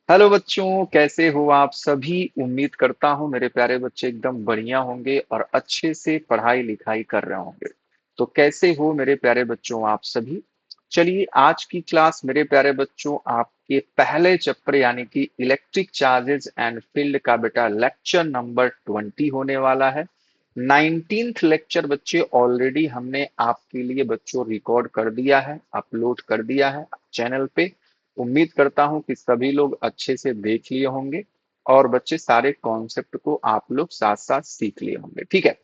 Hello बच्चों, कैसे हो आप सभी। उम्मीद करता हूँ मेरे प्यारे बच्चे एकदम बढ़िया होंगे और अच्छे से पढ़ाई लिखाई कर रहे होंगे। तो कैसे हो मेरे प्यारे बच्चों आप सभी। चलिए आज की क्लास मेरे प्यारे बच्चों आपके पहले चैप्टर यानी कि इलेक्ट्रिक चार्जेस एंड फील्ड का बेटा लेक्चर नंबर 20 होने वाला है। 19th लेक्चर बच्चे ऑलरेडी हमने आपके लिए बच्चों रिकॉर्ड कर दिया है, अपलोड कर दिया है चैनल पे। उम्मीद करता हूं कि सभी लोग अच्छे से देख लिए होंगे और बच्चे सारे कॉन्सेप्ट को आप लोग साथ साथ सीख लिए होंगे। ठीक है,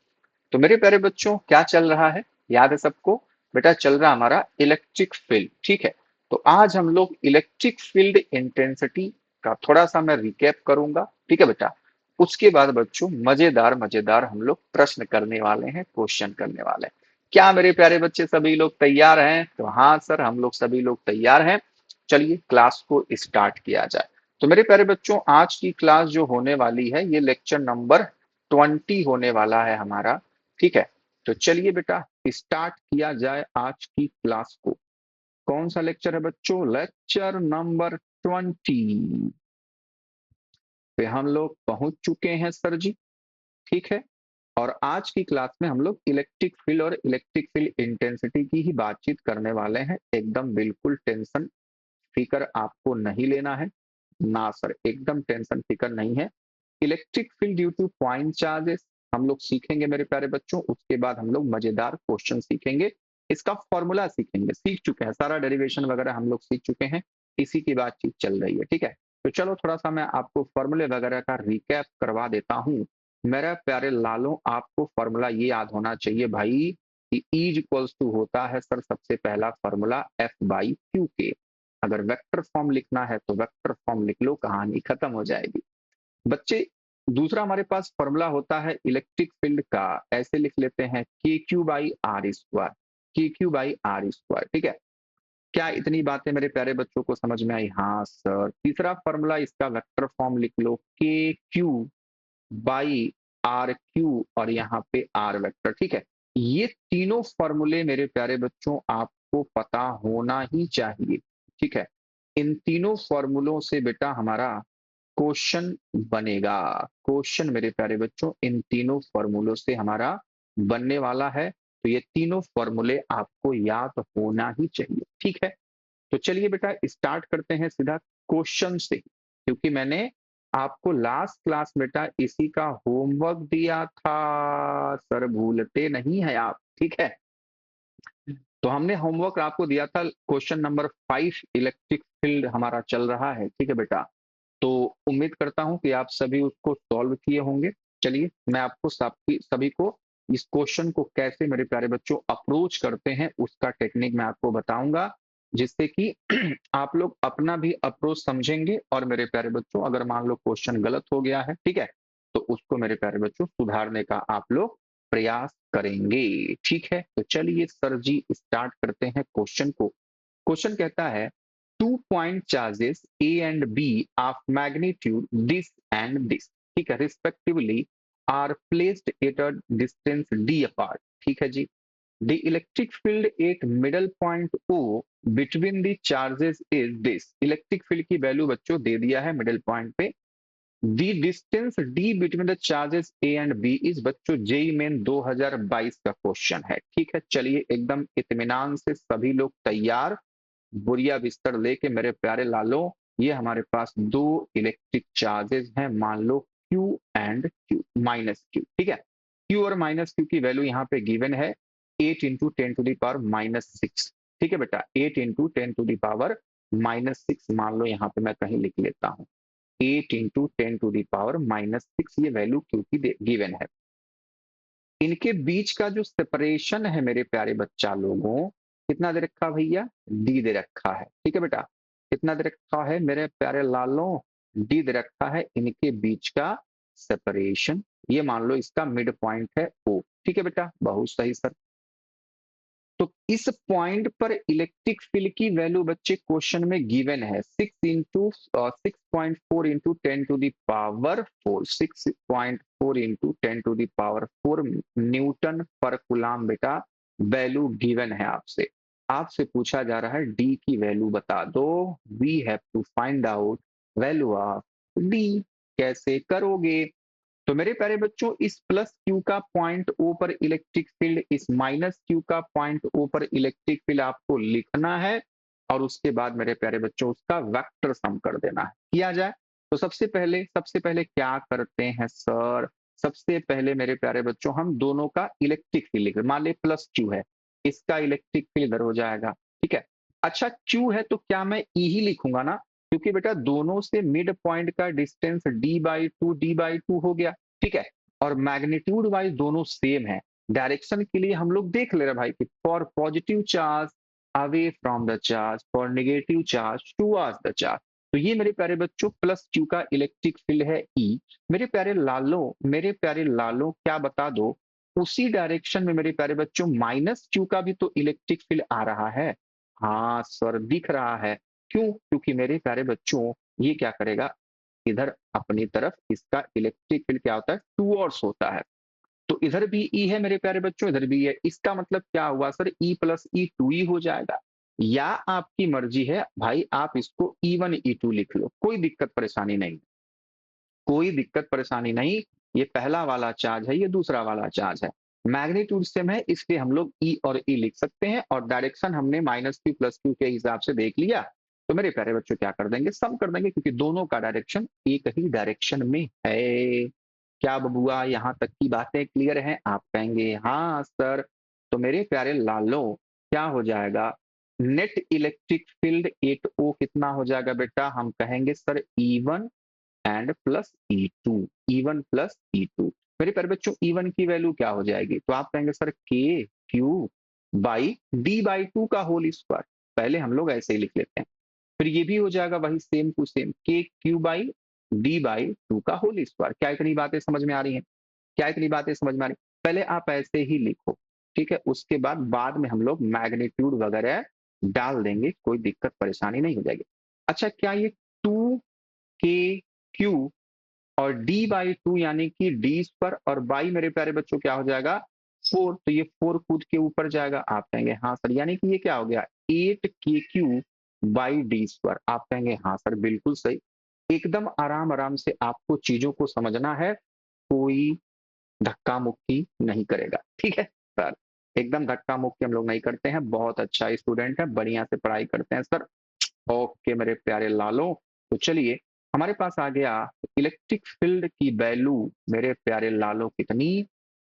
तो मेरे प्यारे बच्चों क्या चल रहा है, याद है सबको। बेटा चल रहा हमारा इलेक्ट्रिक फील्ड। ठीक है, तो आज हम लोग इलेक्ट्रिक फील्ड इंटेंसिटी का थोड़ा सा मैं रिकैप करूंगा। ठीक है बेटा, उसके बाद बच्चों मजेदार मजेदार हम लोग प्रश्न करने वाले हैं, क्वेश्चन करने वाले हैं। क्या मेरे प्यारे बच्चे सभी लोग तैयार हैं? तो हाँ सर, हम लोग सभी लोग तैयार हैं। चलिए क्लास को स्टार्ट किया जाए। तो मेरे प्यारे बच्चों आज की क्लास जो होने वाली है ये लेक्चर नंबर 20 होने वाला है हमारा। ठीक है, तो चलिए बेटा स्टार्ट किया जाए आज की क्लास को। कौन सा लेक्चर है बच्चों? लेक्चर नंबर 20 पे हम लोग पहुंच चुके हैं सर जी। ठीक है, और आज की क्लास में हम लोग इलेक्ट्रिक फील्ड और इलेक्ट्रिक फील्ड इंटेंसिटी की ही बातचीत करने वाले हैं। एकदम बिल्कुल टेंशन फिकर आपको नहीं लेना है। ना सर, एकदम टेंशन फिकर नहीं है। Electric field due to point charges हम लोग सीखेंगे मेरे प्यारे बच्चों। उसके बाद हम लोग मजेदार क्वेश्चन सीखेंगे, इसका फॉर्मूला सीखेंगे। सीख चुके हैं, सारा डेरिवेशन वगैरह हम लोग सीख चुके हैं, इसी की बातचीत चल रही है। ठीक है, तो चलो थोड़ा सा मैं आपको फॉर्मूले वगैरह का रिकैप करवा देता हूँ। मेरे प्यारे लालों, आपको फॉर्मूला ये याद होना चाहिए भाई कि E इक्वल्स टू होता है सर सबसे पहला फॉर्मूला F बाई क्यू के। अगर वेक्टर फॉर्म लिखना है तो वेक्टर फॉर्म लिख लो, कहानी खत्म हो जाएगी बच्चे। दूसरा हमारे पास फॉर्मूला होता है इलेक्ट्रिक फील्ड का, ऐसे लिख लेते हैं के क्यू बाई आर स्क्वायर। के क्यू बाई आर स्क्वायर। ठीक है, क्या इतनी बातें मेरे प्यारे बच्चों को समझ में आई? हाँ सर। तीसरा फॉर्मूला इसका वेक्टर फॉर्म लिख लो, के क्यू बाई आर क्यू और यहाँ पे आर वेक्टर। ठीक है, ये तीनों फॉर्मूले मेरे प्यारे बच्चों आपको पता होना ही चाहिए। ठीक है, इन तीनों फॉर्मूलों से बेटा हमारा क्वेश्चन बनेगा। क्वेश्चन मेरे प्यारे बच्चों इन तीनों फॉर्मूलों से हमारा बनने वाला है। तो ये तीनों फॉर्मूले आपको याद होना ही चाहिए। ठीक है, तो चलिए बेटा स्टार्ट करते हैं सीधा क्वेश्चन से, क्योंकि मैंने आपको लास्ट क्लास बेटा इसी का होमवर्क दिया था सर, भूलते नहीं है आप। ठीक है, तो हमने होमवर्क आपको दिया था क्वेश्चन नंबर 5, इलेक्ट्रिक फील्ड हमारा चल रहा है। ठीक है बेटा, तो उम्मीद करता हूं कि आप सभी उसको सॉल्व किए होंगे। चलिए मैं आपको सभी को इस क्वेश्चन को कैसे मेरे प्यारे बच्चों अप्रोच करते हैं उसका टेक्निक मैं आपको बताऊंगा, जिससे कि आप लोग अपना भी अप्रोच समझेंगे। और मेरे प्यारे बच्चों अगर मान लो क्वेश्चन गलत हो गया है, ठीक है, तो उसको मेरे प्यारे बच्चों सुधारने का आप लोग प्रयास करेंगे। ठीक है, तो चलिए सर जी स्टार्ट करते हैं क्वेश्चन को। क्वेश्चन कहता है two point charges A and B of magnitude this and this, ठीक है, respectively are placed at a distance D apart. ठीक है जी, the electric field at middle point O between the charges is this. Electric field की value बच्चों दे दिया है मिडल पॉइंट पे। The distance D between the charges A and B is बच्चों जेई मेन 2022 का क्वेश्चन है। ठीक है, चलिए एकदम इत्मीनान से सभी लोग तैयार, बोरिया बिस्तर लेके मेरे प्यारे लालो। ये हमारे पास दो इलेक्ट्रिक चार्जेस हैं, मान लो Q and Q minus Q। ठीक है, Q और माइनस Q की वैल्यू यहाँ पे गिवन है 8 into ten to the power minus 6। ठीक है बेटा, 8 into ten to the power minus 6 मान लो यहाँ पे मैं कहीं लिख लेता हूँ। 8 into ten to the power minus 6 ये वैल्यू Q की गिवन है। इनके बीच का जो सेपरेशन है मेरे प्यारे बच्चा लोगों, कितना दे रखा भैया? डी दे रखा है। ठीक है बेटा, कितना दे रखा है मेरे प्यारे लालों? डी दे रखा है। इनके बीच का सेपरेशन, ये मान लो इसका मिड पॉइंट है ओ। ठीक है बेटा, बहुत सही सर। तो इस पॉइंट पर इलेक्ट्रिक फील्ड की वैल्यू बच्चे क्वेश्चन में गिवन है 6.4 into ten to the power 4, 6.4 into ten to the power 4 newton per coulomb बेटा वैल्यू गिवन है आपसे। आपसे पूछा जा रहा है डी की वैल्यू बता दो। We have to find out value of D. कैसे करोगे? तो मेरे प्यारे बच्चों, इस प्लस क्यू का पॉइंट ओ पर इलेक्ट्रिक फील्ड, इस माइनस क्यू का पॉइंट ओ पर इलेक्ट्रिक फील्ड आपको लिखना है और उसके बाद मेरे प्यारे बच्चों उसका वेक्टर सम कर देना है। किया जाए तो सबसे पहले क्या करते हैं सर? सबसे पहले मेरे प्यारे बच्चों हम दोनों का इलेक्ट्रिक फील्ड लिख, मान ले प्लस क्यू है, इसका इलेक्ट्रिक फील्ड इधर हो जाएगा। ठीक है। अच्छा, क्यू है तो क्या मैं ई ही लिखूंगा ना, क्योंकि बेटा दोनों से मिड पॉइंट का डिस्टेंस डी बाई टू हो गया। ठीक है। और मैग्नीट्यूड वाइज दोनों सेम है। डायरेक्शन के लिए हम लोग देख ले रहे भाई कि for positive charge away from the charge, for negative charge towards the charge. तो ये मेरे प्यारे बच्चों प्लस क्यू का इलेक्ट्रिक फील्ड है ई। मेरे प्यारे लालों क्या बता दो, उसी डायरेक्शन में मेरे प्यारे बच्चों माइनस क्यू का भी तो इलेक्ट्रिक फील्ड आ रहा है। हाँ सर, दिख रहा है। क्यों? क्योंकि मेरे प्यारे बच्चों ये क्या करेगा, इधर अपनी तरफ इसका इलेक्ट्रिक फील्ड क्या होता है, टूवर्ड्स होता है। तो इधर भी ई है मेरे प्यारे बच्चों, इधर भी है। इसका मतलब क्या हुआ sir, E plus E two E हो जाएगा। या आपकी मर्जी है भाई, आप इसको E1 E2 लिख लो, कोई दिक्कत परेशानी नहीं। कोई दिक्कत परेशानी नहीं। ये पहला वाला चार्ज है, ये दूसरा वाला चार्ज है। मैग्नीट्यूड सेम है, इसलिए हम लोग ई और ई लिख सकते हैं और डायरेक्शन हमने माइनस क्यू प्लस क्यू के हिसाब से देख लिया। तो मेरे प्यारे बच्चों क्या कर देंगे, सम कर देंगे, क्योंकि दोनों का डायरेक्शन एक ही डायरेक्शन में है। क्या बबुआ, यहां तक की बातें क्लियर हैं? आप कहेंगे हाँ सर। तो मेरे प्यारे लालों, क्या हो जाएगा, नेट इलेक्ट्रिक फील्ड एट ओ कितना हो जाएगा बेटा, हम कहेंगे sir E1 and plus E2, E1 plus E2। मेरे प्यारे बच्चों E1 की वैल्यू क्या हो जाएगी, तो आप कहेंगे सर के Q by D by two का होल स्क्वायर। पहले हम लोग ऐसे ही लिख लेते हैं। फिर ये भी हो जाएगा वही सेम टू सेम, के Q by D by two का होल स्क्वायर। क्या इतनी बातें समझ में आ रही हैं? क्या इतनी बातें समझ में आ रही? पहले आप ऐसे ही लिखो। ठीक है। उसके बाद में हम लोग मैग्नीट्यूड वगैरह डाल देंगे, कोई दिक्कत परेशानी नहीं हो जाएगी। अच्छा, क्या ये टू के क्यू और डी बाई टू यानी कि डी पर और बाई मेरे प्यारे बच्चों क्या हो जाएगा, फोर। तो ये फोर कूद के ऊपर जाएगा। आप कहेंगे हाँ सर, यानी कि ये क्या हो गया, 8 KQ बाई डी पर। आप कहेंगे हाँ सर, बिल्कुल सही। एकदम आराम आराम से आपको चीजों को समझना है, कोई धक्का मुक्की नहीं करेगा। ठीक है सर, एकदम धक्का मुक्की हम लोग नहीं करते हैं। बहुत अच्छा स्टूडेंट है, बढ़िया से पढ़ाई करते हैं सर। ओके मेरे प्यारे लालों, तो चलिए हमारे पास आ गया इलेक्ट्रिक फील्ड की वैल्यू मेरे प्यारे लालों कितनी,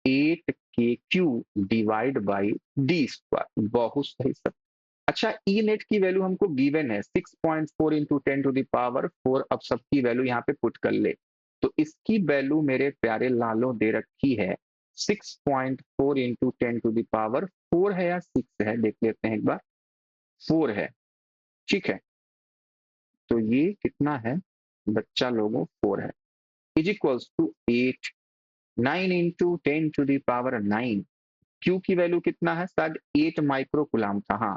8 KQ divide by D square. बहुत सही सर। अच्छा, ई नेट की वैल्यू हमको गिवन है 6.4 इंटू 10 टू द पावर 4। अब सबकी वैल्यू यहाँ पे पुट कर ले, तो इसकी वैल्यू मेरे प्यारे लालों दे रखी है 6.4 इंटू 10 टू द पावर 4 है या 6 है, देख लेते हैं एक बार। 4 है। ठीक है। तो ये कितना है बच्चा लोगों, 4 है, is equals to 8। 9 into 10 to the power 9। Q की वैल्यू कितना है, शायद 8 माइक्रो कुलाम था। हाँ,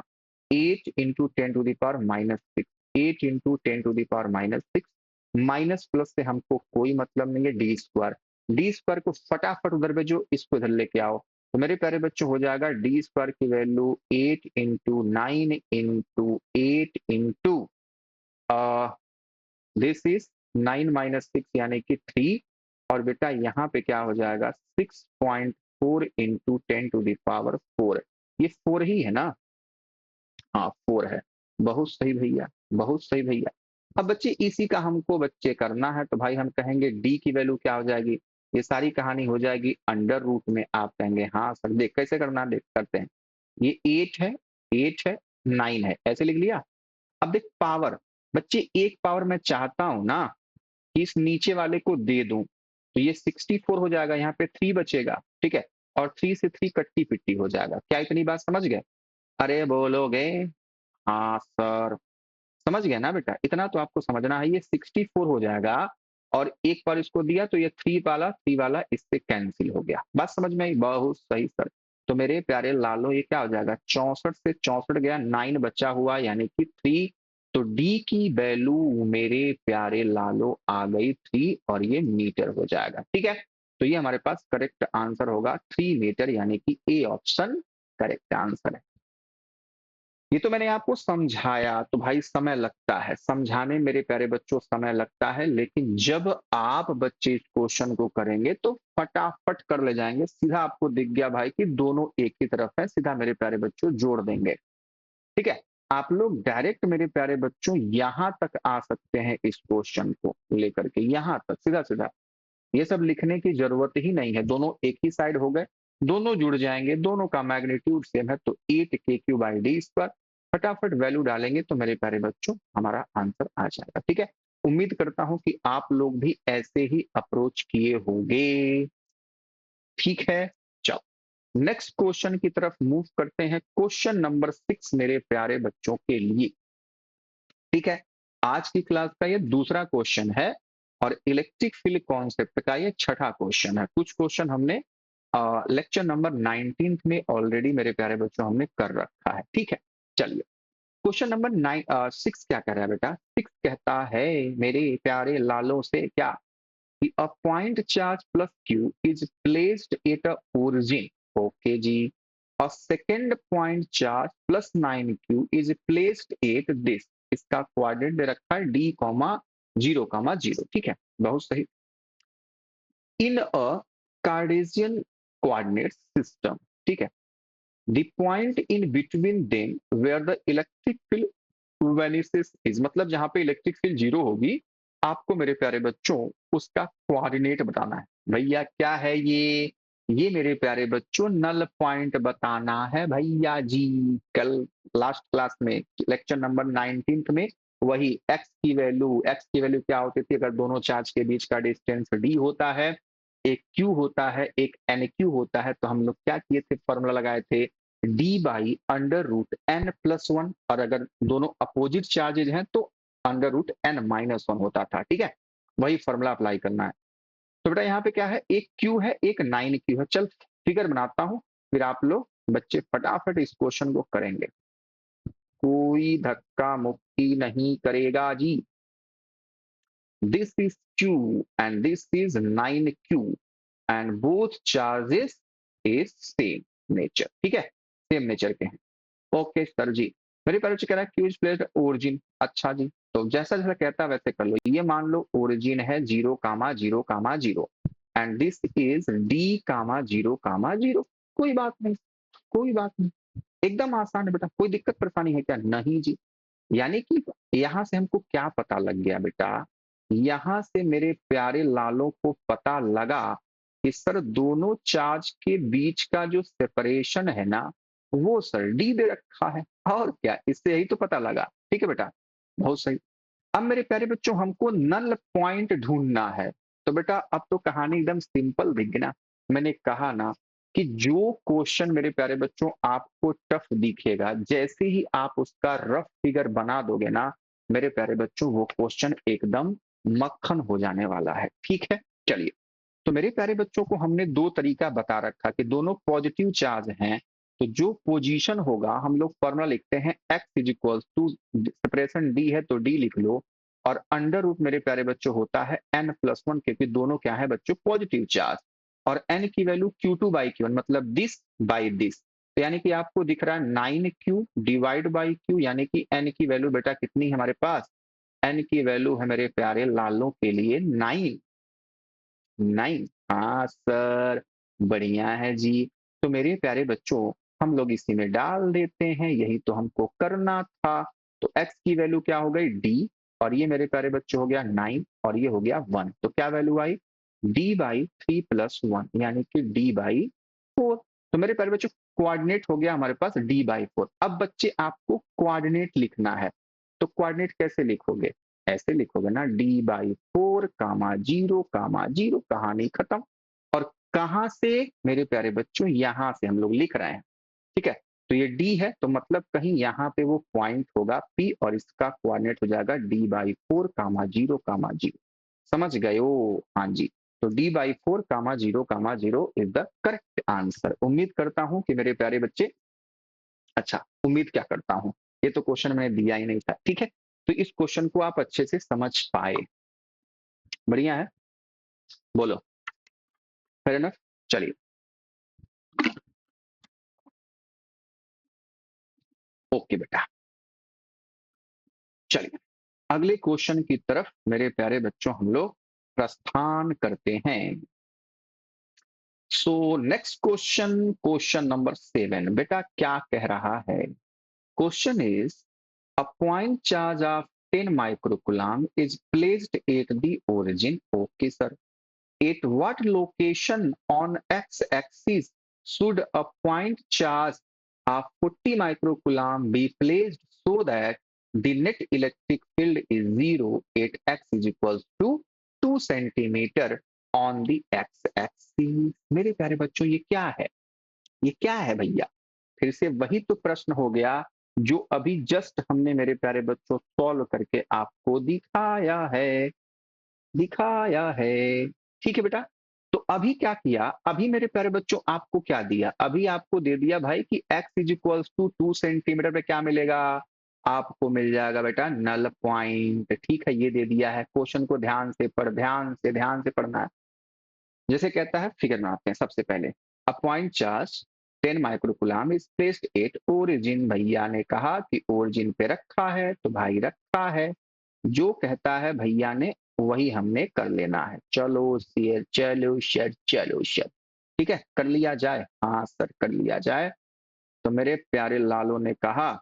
8 into 10 to the power -6। 8 into 10 to the power -6। Minus plus से हमको कोई मतलब नहीं है, डी स्क्वायर। डी स्क्वायर को फटाफट उधर भेजो, इसको इधर लेके आओ। तो मेरे प्यारे बच्चों हो जाएगा डी स्क्वायर की value 8 into 9 into 8 into this is 9 - 6 यानी कि 3। और बेटा यहाँ पे क्या हो जाएगा, 6.4 इंटू 10 टू द पावर 4। ये 4 ही है ना? हाँ 4 है। बहुत सही भैया, बहुत सही भैया। अब बच्चे इसी का हमको बच्चे करना है, तो भाई हम कहेंगे डी की वैल्यू क्या हो जाएगी, ये सारी कहानी हो जाएगी अंडर रूट में। आप कहेंगे हाँ सर, देख कैसे करना, देख करते हैं। ये 8 है 9 है, ऐसे लिख लिया। अब देख पावर, बच्चे एक पावर मैं चाहता हूं ना इस नीचे वाले को दे दूं, तो ये 64 हो जाएगा, यहाँ पे 3 बचेगा। ठीक है। और 3 से 3 कट्टी पिट्टी हो जाएगा। क्या इतनी बात समझ गए? अरे बोलोगे हाँ सर? समझ गया ना बेटा, इतना तो आपको समझना है। ये 64 हो जाएगा और एक बार इसको दिया तो ये 3 वाला इससे कैंसिल हो गया। बात समझ में आई? बहुत सही सर। तो मेरे प्यारे लालो, ये क्या हो जाएगा, 64 से 64 गया, 9 बचा हुआ यानी कि 3। तो डी की वैल्यू मेरे प्यारे लालो आ गई 3 और ये मीटर हो जाएगा। ठीक है। तो ये हमारे पास करेक्ट आंसर होगा 3 मीटर, यानी कि ए ऑप्शन करेक्ट आंसर है। ये तो मैंने आपको समझाया, तो भाई समय लगता है, समझाने में मेरे प्यारे बच्चों समय लगता है, लेकिन जब आप बच्चे इस क्वेश्चन को करेंगे तो फटाफट कर ले जाएँगे। सीधा आपको दिख गया भाई कि दोनों एक ही तरफ है, सीधा मेरे प्यारे बच्चों जोड़ देंगे। ठीक है? आप लोग डायरेक्ट मेरे प्यारे बच्चों यहाँ तक आ सकते हैं इस क्वेश्चन को लेकर के, यहाँ तक सीधा-सीधा। ये सब लिखने की ज़रूरत ही नहीं है, दोनों एक ही साइड हो गए, दोनों जुड़ जाएँगे, दोनों का मैग्नीट्यूड सेम है, तो 8 k³/d²। फटाफट वैल्यू डालेंगे तो मेरे प्यारे बच्चों हमारा आंसर आ जाएगा, ठीक है? उम्मीद करता हूँ कि आप लोग भी ऐसे ही अप्रोच किए होंगे, ठीक है? चलो नेक्स्ट क्वेश्चन की तरफ मूव करते हैं, क्वेश्चन नंबर 6 मेरे प्यारे बच्चों के लिए, ठीक है? आज की क्लास का ये दूसरा क्वेश्चन है और इलेक्ट्रिक फील्ड कॉन्सेप्ट का ये छठा क्वेश्चन है। कुछ क्वेश्चन हमने लेक्चर नंबर 19 में ऑलरेडी मेरे प्यारे बच्चों हमने कर रखा है, ठीक है? चलिए क्वेश्चन नंबर 6 क्या कह रहा है बेटा? 6 कहता है मेरे प्यारे लालों से क्या कि a point charge plus Q is placed at a origin, okay जी। A second point charge plus 9 Q is placed at this, इसका कोऑर्डिनेट दे रखा है डी कॉमा 0 कॉमा 0, ठीक है, बहुत सही। In a Cartesian coordinate system, ठीक है, the point in between them where the electric field vanishes is, मतलब जहां पे इलेक्ट्रिक फील्ड 0 होगी, आपको मेरे प्यारे बच्चों उसका कोऑर्डिनेट बताना है। भैया क्या है ये मेरे प्यारे बच्चों नल पॉइंट बताना है भैया जी। कल लास्ट क्लास में लेक्चर नंबर 19 में वही एक्स की वैल्यू क्या होती थी, अगर दोनों चार्ज के बीच का डिस्टेंस डी होता है, एक क्यू होता है, एक एन क्यू होता है, तो हम लोग क्या किए थे, फॉर्मूला लगाए थे d/√n+1, और अगर दोनों अपोजिट चार्जेज हैं तो √n-1 होता था, ठीक है? वही फॉर्मूला अप्लाई करना है। तो बेटा यहाँ पे क्या है, एक क्यू है, एक 9 क्यू है। चल फिगर बनाता हूं, फिर आप लोग बच्चे फटाफट इस क्वेश्चन को करेंगे, कोई धक्का मुक्की नहीं करेगा जी। This is Q and this is 9Q and both charges is same nature, ठीक है, सेम नेचर के हैं। ओके सर जी, मेरे प्यारे बच्चे कह रहा है क्यू इज प्लेस्ड ओरिजिन, अच्छा जी, तो जैसा जैसा कहता है वैसे कर लो। ये मान लो ओरिजिन है 0 comma 0 comma 0 and this is d, 0 comma 0 comma 0, कोई बात नहीं, कोई बात नहीं, एकदम आसान है बेटा, कोई दिक्कत परेशानी है क्या? नहीं जी। यानी कि यहाँ से हमको क्या पता लग गया बेटा, यहाँ से मेरे प्यारे लालों को पता लगा कि सर दोनों चार्ज के बीच का जो सेपरेशन है ना, वो सर डी दे रखा है, और क्या, इससे यही तो पता लगा, ठीक है बेटा, बहुत सही। अब मेरे प्यारे बच्चों हमको नल पॉइंट ढूंढना है, तो बेटा अब तो कहानी एकदम सिंपल दिख गई ना। मैंने कहा ना कि जो क्वेश्चन मेरे प्यारे बच्चों आपको टफ दिखेगा, जैसे ही आप उसका रफ फिगर बना दोगे ना मेरे प्यारे बच्चों, वो क्वेश्चन एकदम मक्खन हो जाने वाला है, ठीक है? चलिए, तो मेरे प्यारे बच्चों को हमने दो तरीका बता रखा कि दोनों पॉजिटिव चार्ज हैं, तो जो पोजीशन होगा हम लोग फॉर्मूला लिखते हैं x is equal to, separation d है तो d लिख लो, और अंडर रूट मेरे प्यारे बच्चों होता है n+1, क्योंकि दोनों क्या है बच्चों पॉजिटिव चार्ज, और n की वैल्यू Q2/Q1, मतलब दिस बाई दिस, तो यानी कि आपको दिख रहा है 9Q डिवाइड बाई Q, यानी कि n की वैल्यू बेटा कितनी है हमारे पास, n की वैल्यू है मेरे प्यारे लालों के लिए 9। 9, हाँ सर, बढ़िया है जी। तो मेरे प्यारे बच्चों हम लोग इसी में डाल देते हैं, यही तो हमको करना था। तो x की वैल्यू क्या हो गई d, और ये मेरे प्यारे बच्चों हो गया 9 और ये हो गया 1, तो क्या वैल्यू आई d/3+1, यानी कि d/4। तो मेरे प्यारे बच्चों कोऑर्डिनेट हो गया हमारे पास d/4। अब बच्चे आपको कोऑर्डिनेट लिखना है, तो कोऑर्डिनेट कैसे लिखोगे, ऐसे लिखोगे ना d/4, 0, 0, कहानी खत्म। और कहां से मेरे प्यारे बच्चों, यहां से हम लोग लिख रहे हैं, ठीक है? तो ये डी है तो मतलब कहीं यहाँ पे वो पॉइंट होगा पी, और इसका कोऑर्डिनेट हो जाएगा d/4, 0, 0, समझ गए हो? हाँ जी, तो d/4, 0, 0 is the correct answer. उम्मीद करता हूं कि मेरे प्यारे बच्चे, अच्छा उम्मीद क्या करता हूं, ये तो क्वेश्चन मैंने दिया ही नहीं था, ठीक है? तो इस क्वेश्चन को आप अच्छे से समझ पाए, बढ़िया है, बोलो, फेयर इनफ। चलिए, ओके बेटा, चलिए अगले क्वेश्चन की तरफ मेरे प्यारे बच्चों हम लोग प्रस्थान करते हैं। So next question, question number 7 बेटा क्या कह रहा है? Question is a point charge of 10 microcoulomb is placed at the origin. Okay sir, at what location on x-axis should a point charge of 40 microcoulomb be placed so that the net electric field is zero at x is equals to 2 centimeter on the x-axis? मेरे प्यारे बच्चों ये क्या है? ये क्या है भैया? फिर से वही तो प्रश्न हो गया जो अभी जस्ट हमने मेरे प्यारे बच्चों सॉल्व करके आपको दिखाया है। ठीक है बेटा। तो अभी क्या किया? अभी मेरे प्यारे बच्चों आपको क्या दिया? अभी आपको दे दिया भाई कि x is equals to 2 centimetre पे क्या मिलेगा? आपको मिल जाएगा बेटा नल पॉइंट। ठीक है, ये दे दिया है। क्वेश्चन को ध्यान से पढ़ना है। जैसे कहता है फिगर में आते हैं सबसे पहले। अ point charge 10 microcoulomb is placed at origin. भैया ने कहा कि ओरिजिन पे रखा है तो भाई रखा है, जो कहता है भैया ने वही हमने कर लेना है। चलो शेर, चलो शेर, चलो शेर। ठीक है, कर लिया जाए? हाँ सर कर लिया जाए। तो मेरे प्यारे लालों ने कहा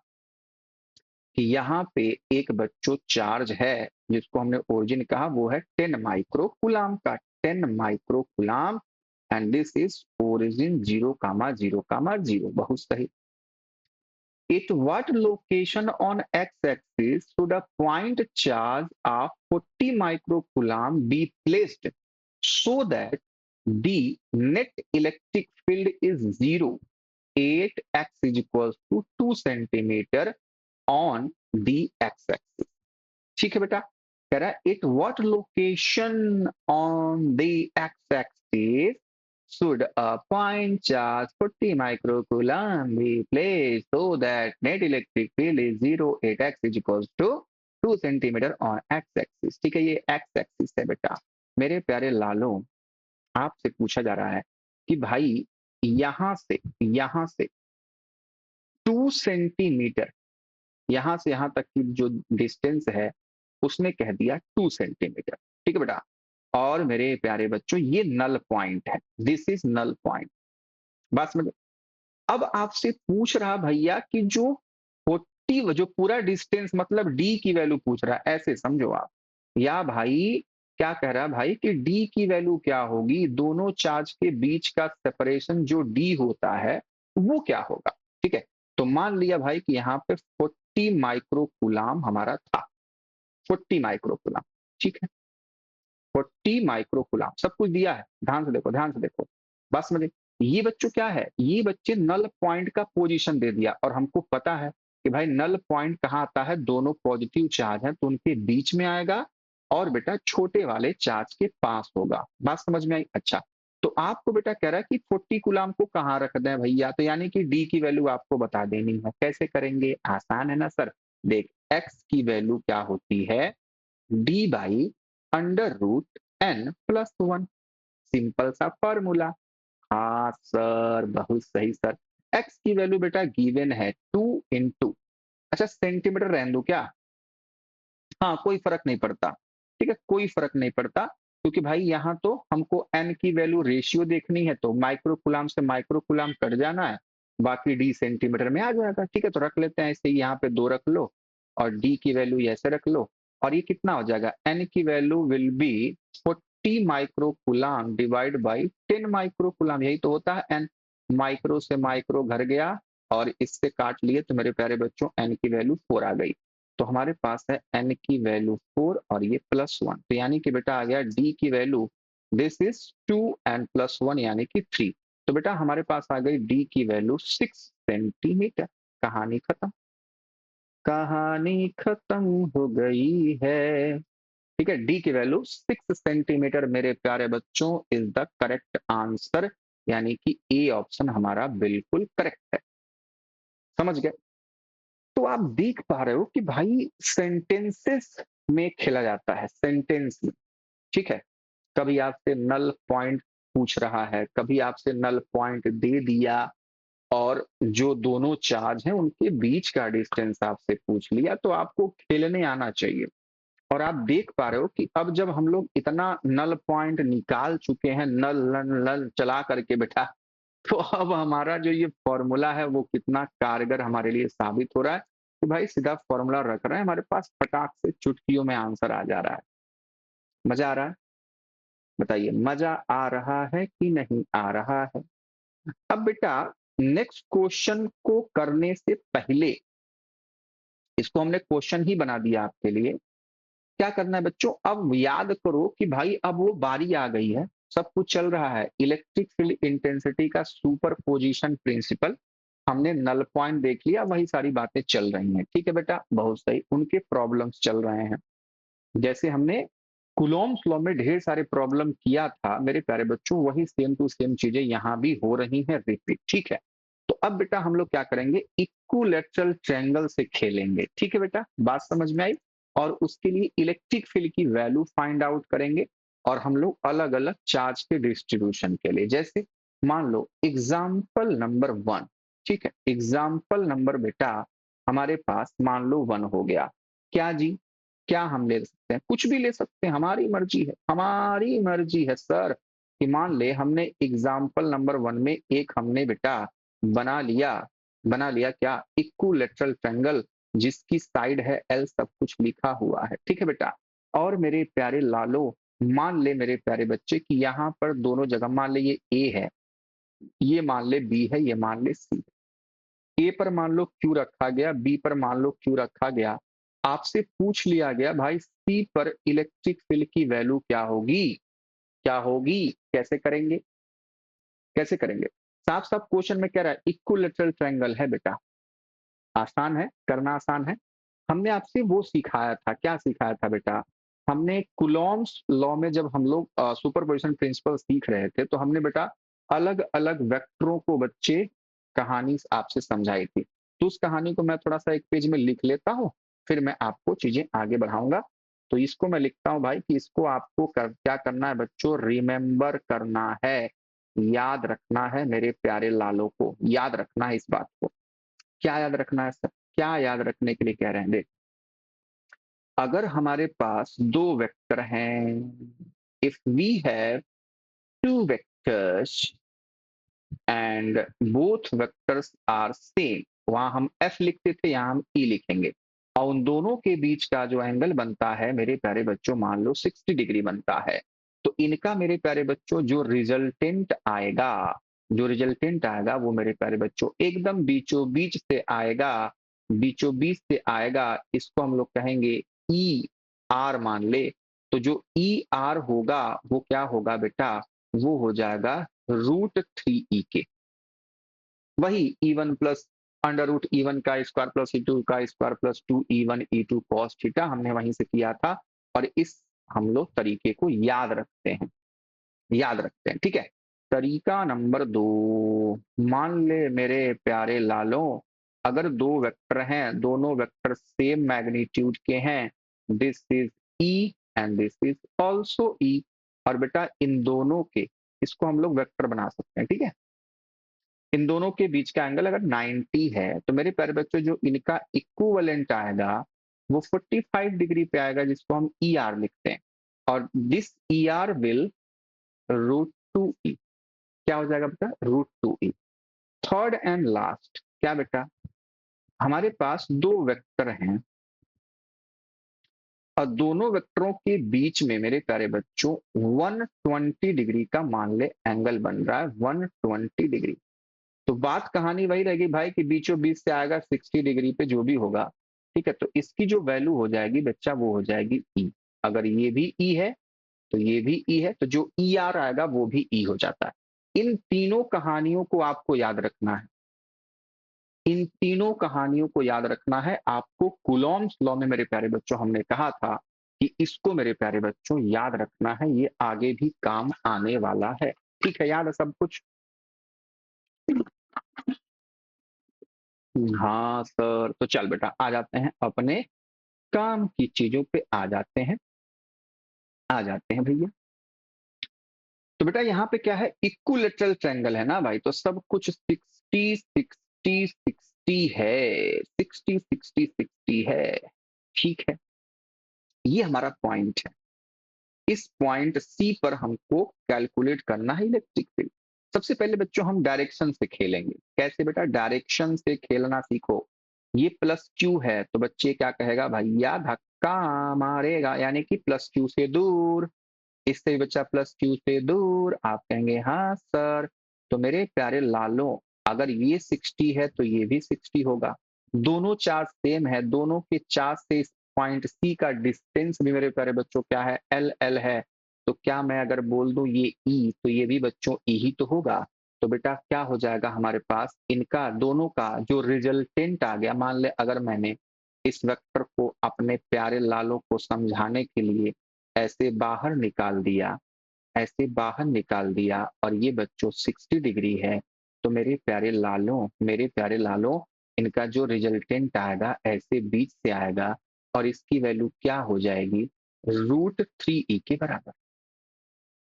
कि यहाँ पे एक बच्चों चार्ज है जिसको हमने ओरिजिन कहा, वो है 10 माइक्रोकुलाम का। 10 microcoulomb and this is origin 0,0,0। बहुत सही। At what location on x-axis should a point charge of 40 microcoulomb be placed so that the net electric field is zero at x is equals to 2 centimeter on the x-axis? ठीक है बेटा। कह रहा है at what location on the x axis should a point charge 40 microcoulomb be placed so that net electric field is 0 at x is equals to 2 centimeter on x axis? ठीक है, ये x axis है बेटा। मेरे प्यारे लालों, आपसे पूछा जा रहा है कि भाई यहां से 2 सेंटीमीटर, यहां से यहां तक की जो डिस्टेंस है उसने कह दिया 2 सेंटीमीटर। ठीक है बेटा। और मेरे प्यारे बच्चों ये नल पॉइंट है, दिस इज नल पॉइंट। बात समझ? अब आपसे पूछ रहा भैया कि जो 40, जो पूरा डिस्टेंस मतलब डी की वैल्यू पूछ रहा है, ऐसे समझो आप। या भाई क्या कह रहा है भाई कि डी की वैल्यू क्या होगी, दोनों चार्ज के बीच का सेपरेशन जो डी होता है वो क्या होगा। ठीक है, तो मान लिया भाई कि यहाँ पे 40 माइक्रोकुलाम हमारा था। 40 माइक्रोकुलाम, ठीक है। 40 माइक्रोकुलाम सब कुछ दिया है, ध्यान से देखो बात समझे। ये बच्चों क्या है, ये बच्चे नल पॉइंट का पोजीशन दे दिया और हमको पता है कि भाई नल पॉइंट कहाँ आता है, दोनों पॉजिटिव चार्ज है तो उनके बीच में आएगा और बेटा छोटे वाले चार्ज के पास होगा। बात समझ में आई? अच्छा, तो आपको बेटा कह रहा है कि 40 कुलाम को कहाँ रख दें भैया, तो यानी कि डी की वैल्यू आपको बता देनी है। कैसे करेंगे? आसान है ना सर। देख, एक्स की वैल्यू क्या होती है, D by under root N plus one. Simple सा फॉर्मूला। हाँ सर, बहुत सही सर। एक्स की वैल्यू बेटा गिवन है 2 इंटू, अच्छा सेंटीमीटर रहने दो क्या? हाँ कोई फर्क नहीं पड़ता। ठीक है, कोई फर्क नहीं पड़ता क्योंकि भाई यहाँ तो हमको एन की वैल्यू रेशियो देखनी है, तो माइक्रोकुलाम से माइक्रोकुलाम कट जाना है, बाकी डी सेंटीमीटर में आ जाएगा। ठीक है, तो रख लेते हैं ऐसे ही, यहाँ पे 2 रख लो और डी की वैल्यू ऐसे रख लो। और ये कितना हो जाएगा, एन की value will be 40 microcoulomb divide by 10 microcoulomb, यही तो होता है एन। माइक्रो से माइक्रो घर गया और इससे काट लिए तो मेरे प्यारे बच्चों एन की वैल्यू 4 आ गई। तो हमारे पास है एन की वैल्यू 4 और ये प्लस वन, तो यानी कि बेटा आ गया डी की value, this is 2 and plus one यानी कि 3। तो बेटा हमारे पास आ गई डी की वैल्यू 6 सेंटीमीटर। कहानी खत्म, कहानी खत्म हो गई है। ठीक है, डी की वैल्यू 6 सेंटीमीटर मेरे प्यारे बच्चों इज द करेक्ट आंसर, यानी कि ए ऑप्शन हमारा बिल्कुल करेक्ट है। समझ गए? तो आप देख पा रहे हो कि भाई सेंटेंसेस में खेला जाता है, सेंटेंस में। ठीक है, कभी आपसे नल पॉइंट पूछ रहा है, कभी आपसे नल पॉइंट दे दिया और जो दोनों चार्ज हैं उनके बीच का डिस्टेंस आपसे पूछ लिया, तो आपको खेलने आना चाहिए। और आप देख पा रहे हो कि अब जब हम लोग इतना नल पॉइंट निकाल चुके हैं, नल नल नल चला करके बेटा, तो अब हमारा जो ये फॉर्मूला है वो कितना कारगर हमारे लिए साबित हो रहा है कि भाई सीधा फॉर्मूला रख रहे हैं, हमारे पास फटाक से चुटकियों में आंसर आ जा रहा है। मजा आ रहा है? बताइए, मजा आ रहा है कि नहीं आ रहा है? अब बेटा नेक्स्ट क्वेश्चन को करने से पहले, इसको हमने क्वेश्चन ही बना दिया आपके लिए। क्या करना है बच्चों, अब याद करो कि भाई अब वो बारी आ गई है, सब कुछ चल रहा है, इलेक्ट्रिक फील्ड इंटेंसिटी का सुपर पोजिशन प्रिंसिपल हमने नल पॉइंट देख लिया, वही सारी बातें चल रही हैं। ठीक है बेटा, बहुत सही, उनके प्रॉब्लम्स चल रहे हैं। जैसे हमने कुलोम्स लॉ में ढेर सारे प्रॉब्लम किया था मेरे प्यारे बच्चों, वही सेम टू सेम चीजें यहाँ भी हो रही हैं रिपीट। ठीक है, तो अब बेटा हम लोग क्या करेंगे, इक्विलैटरल ट्रायंगल से खेलेंगे। ठीक है बेटा, बात समझ में आई? और उसके लिए इलेक्ट्रिक फील्ड की वैल्यू फाइंड आउट करेंगे, और हम लोग अलग अलग चार्ज के डिस्ट्रीब्यूशन के लिए, जैसे मान लो एग्जाम्पल नंबर 1। ठीक है, एग्जाम्पल नंबर बेटा हमारे पास मान लो 1 हो गया। क्या जी, क्या हम ले सकते हैं? कुछ भी ले सकते हैं, हमारी मर्जी है, हमारी मर्जी है सर। कि मान ले हमने एग्जाम्पल नंबर 1 में एक हमने बेटा बना लिया, बना लिया क्या, इक्विलैटरल ट्रायंगल, जिसकी साइड है एल, सब कुछ लिखा हुआ है। ठीक है बेटा, और मेरे प्यारे लालो, मान ले मेरे प्यारे बच्चे कि यहाँ पर दोनों जगह, मान ले ये ए है, ये मान ले बी है, ये मान ले सी। ए पर मान लो क्यू रखा गया, बी पर मान लो क्यू रखा गया। आपसे पूछ लिया गया भाई सी पर इलेक्ट्रिक फील्ड की वैल्यू क्या होगी, क्या होगी? कैसे करेंगे, कैसे करेंगे? साफ साफ क्वेश्चन में कह रहा है इक्विलैटरल ट्रायंगल है बेटा, आसान है, करना आसान है। हमने आपसे वो सिखाया था, क्या सिखाया था बेटा, हमने कुलॉम्स लॉ में जब हम लोग सुपरपोजिशन प्रिंसिपल सीख रहे थे, तो हमने बेटा अलग अलग वेक्टरों को बच्चे कहानी आपसे समझाई थी। तो उस कहानी को मैं थोड़ा सा एक पेज में लिख लेता हूँ, फिर मैं आपको चीजें आगे बढ़ाऊंगा। तो इसको मैं लिखता हूँ भाई कि इसको आपको क्या करना है बच्चों, रिमेम्बर करना है, याद रखना है मेरे प्यारे लालों को, याद रखना है इस बात को। क्या याद रखना है सर, क्या याद रखने के लिए कह रहे हैं? देख, अगर हमारे पास दो वेक्टर हैं, if we have two vectors and both vectors are same, वहां हम एफ लिखते थे, यहां हम ई लिखेंगे, और उन दोनों के बीच का जो एंगल बनता है मेरे प्यारे बच्चों, मान लो 60 डिग्री बनता है। तो इनका मेरे प्यारे बच्चों जो रिजल्टेंट आएगा, जो रिजल्टेंट आएगा वो मेरे प्यारे बच्चों एकदम बीचों बीच से आएगा, बीचों बीच से आएगा। इसको हम लोग कहेंगे ई आर मान ले। तो जो ई आर होगा वो क्या होगा बेटा, वो हो जाएगा √3e के, वही E1 plus under root E1 का स्क्वायर प्लस E2 का square plus 2E1 E2 cos theta, हमने वहीं से किया था। और इस हम लोग तरीके को याद रखते हैं, याद रखते हैं। ठीक है, तरीका नंबर 2, मान ले मेरे प्यारे लालों, अगर दो वेक्टर हैं, दोनों वेक्टर सेम मैग्नीट्यूड के हैं, this is E and this is also E, और बेटा इन दोनों के, इसको हम लोग वेक्टर बना सकते हैं। ठीक है, इन दोनों के बीच का एंगल अगर 90 है, तो मेरे प्यारे बच्चों जो इनका इक्विवेलेंट आएगा वो 45 डिग्री पे आएगा, जिसको हम ई आर लिखते हैं। और this E R will √2e, क्या हो जाएगा बेटा, √2e। थर्ड एंड लास्ट क्या बेटा, हमारे पास दो वेक्टर हैं, और दोनों वेक्टरों के बीच में मेरे प्यारे बच्चों 120 डिग्री का मान ले एंगल बन रहा है, 120 डिग्री। तो बात कहानी वही रहेगी भाई कि बीचों बीच से आएगा 60 डिग्री पे जो भी होगा। ठीक है, तो इसकी जो वैल्यू हो जाएगी बच्चा वो हो जाएगी ई। अगर ये भी ई है तो ये भी ई है, तो जो ई आर आएगा वो भी ई हो जाता है। इन तीनों कहानियों को आपको याद रखना है, इन तीनों कहानियों को याद रखना है आपको। कुलॉम्स लॉ में मेरे प्यारे बच्चों हमने कहा था कि इसको मेरे प्यारे बच्चों याद रखना है, ये आगे भी काम आने वाला है। ठीक है, याद है सब कुछ? हाँ सर, तो चल बेटा आ जाते हैं अपने काम की चीजों पे, आ जाते हैं, आ जाते हैं भैया। तो बेटा यहाँ पे क्या है, इक्विलैटरल ट्रायंगल है ना भाई, तो सब कुछ 60 60 है, 60 है। ठीक है, ये हमारा पॉइंट है। इस पॉइंट सी पर हमको कैलकुलेट करना है इलेक्ट्रिक फील्ड। सबसे पहले बच्चों हम डायरेक्शन से खेलेंगे। कैसे बेटा? डायरेक्शन से खेलना सीखो। ये प्लस क्यू है तो बच्चे क्या कहेगा? भैया धक्का मारेगा, यानी कि प्लस क्यू से दूर। इससे भी बच्चा प्लस क्यू से दूर। आप कहेंगे हाँ सर। तो मेरे प्यारे लालों, अगर ये 60 है तो ये भी 60 होगा। दोनों चार्ज सेम है, दोनों के चार्ज से इस पॉइंट सी का डिस्टेंस भी मेरे प्यारे बच्चों क्या है? एल एल है। तो क्या मैं अगर बोल दूं ये ई, तो ये भी बच्चों ई ही तो होगा। तो बेटा क्या हो जाएगा हमारे पास? इनका दोनों का जो रिजल्टेंट आ गया, मान ले अगर मैंने इस वेक्टर को अपने प्यारे लालों को समझाने के लिए ऐसे बाहर निकाल दिया, ऐसे बाहर निकाल दिया, और ये बच्चों 60 डिग्री है, तो मेरे प्यारे लालों, मेरे प्यारे लालों, इनका जो रिजल्टेंट आएगा ऐसे बीच से आएगा, और इसकी वैल्यू क्या हो जाएगी? √3e के बराबर।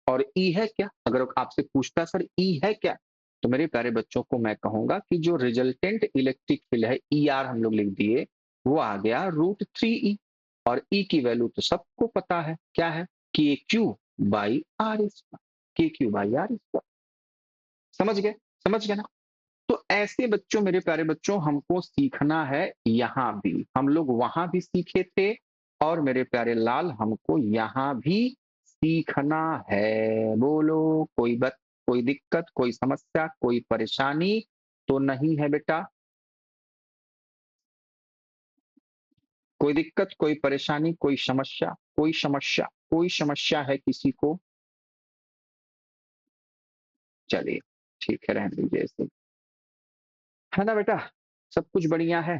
और ई है क्या? अगर आपसे पूछता सर ई है क्या, तो मेरे प्यारे बच्चों को मैं कहूंगा कि जो रिजल्टेंट इलेक्ट्रिक फील्ड है, ई आर हम लोग लिख दिए, वो आ गया √3e। और ई की वैल्यू तो सबको पता है, क्या है? के क्यू बाई आर स्क्वायर। के क्यू बाई आर स्क्वायर। समझ गए? समझ गए ना? तो ऐसे बच्चों, मेरे प्यारे बच्चों, हमको सीखना है। यहां भी हम लोग वहां भी सीखे थे, और मेरे प्यारे लाल हमको यहां भी सीखना है। बोलो, कोई बात, कोई दिक्कत, कोई समस्या, कोई परेशानी तो नहीं है बेटा? कोई दिक्कत, कोई परेशानी, कोई समस्या, कोई समस्या, कोई समस्या है किसी को? चलिए, ठीक है, रहने दीजिए ऐसे। है ना बेटा? सब कुछ बढ़िया है?